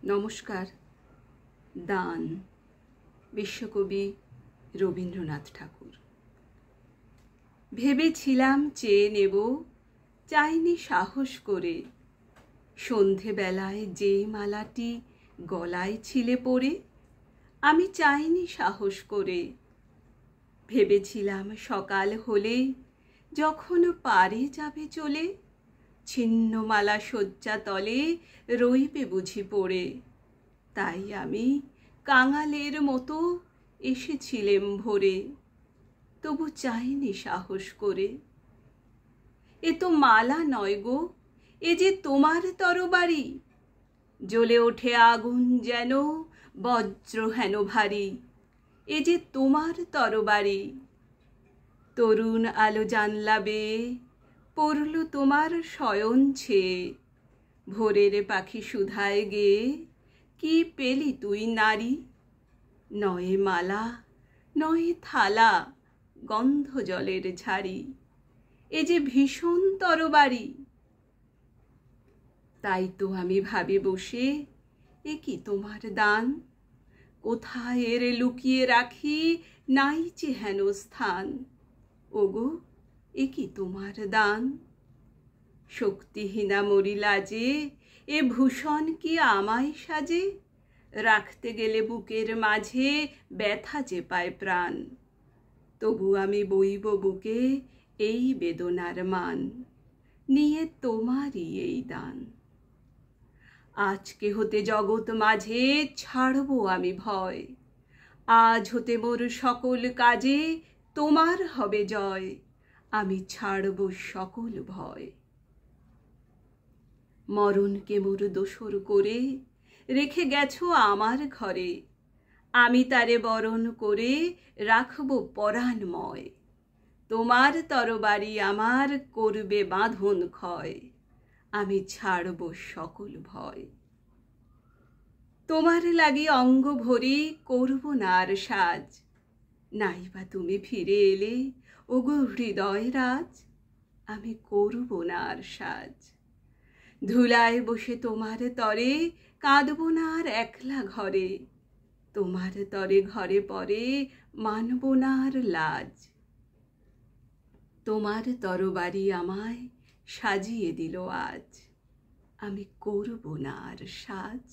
নমস্কার। দান, বিশ্বকবি রবীন্দ্রনাথ ঠাকুর। ভেবেছিলাম চেয়ে নেব, চাইনি সাহস করে, সন্ধেবেলায় যে মালাটি গলায় ছিলে পড়ে, আমি চাইনি সাহস করে। ভেবেছিলাম সকাল হলে যখন পারে যাবে চলে, ছিন্নমালা শয্যা তলে রইবে বুঝি পড়ে। তাই আমি কাঙালের মতো এসেছিলেম ভোরে, তবু চাইনি সাহস করে। এ তো মালা নয় গো, এ যে তোমার তরবারি, জ্বলে ওঠে আগুন যেন বজ্র হেন ভারী। এ যে তোমার তরবারি। তরুণ আলো জানলা বেয়ে পড়ল তোমার শয়ন ছেয়ে, ভোরের পাখি সুধায় গেয়ে কি পেলি তুই নারী। নয়ে মালা নয়ে থালা, গন্ধ জলের ঝাড়ি, এ যে ভীষণ তরবারি। তাই তো আমি ভাবি বসে, এ কি তোমার দান, কোথায় এর লুকিয়ে রাখি নাই যে হেন স্থান। ওগো, এ কি তোমার দান। শক্তিহীনা মরি লাজে, এ ভূষণ কি আমায় সাজে। রাখতে গেলে বুকের মাঝে ব্যথা যে পায় প্রাণ, তবু আমি বইব বুকে এই বেদনার মান, নিয়ে তোমারই এই দান। আজকে হতে জগৎ মাঝে ছাড়ব আমি ভয়, আজ হতে মোর সকল কাজে তোমার হবে জয়। আমি ছাড়ব সকল ভয়। মরণকে মোর দোসর করে রেখে গেছো আমার ঘরে, আমি তারে বরণ করে রাখব পরাণময়। তোমার তরবারি আমার করবে বাঁধন ক্ষয়, আমি ছাড়ব সকল ভয়। তোমার লাগি অঙ্গ ভরি করব না আর সাজ, নাইবা তুমি ফিরে এলে ওগো হৃদয় রাজ। আমি করব না আর সাজ। ধুলায় বসে তোমার তরে কাঁদব না আর একলা ঘরে, তোমার তরে ঘরে পরে মানব না আর লাজ। তোমার তরবারি আমায় সাজিয়ে দিল আজ, আমি করব না আর সাজ।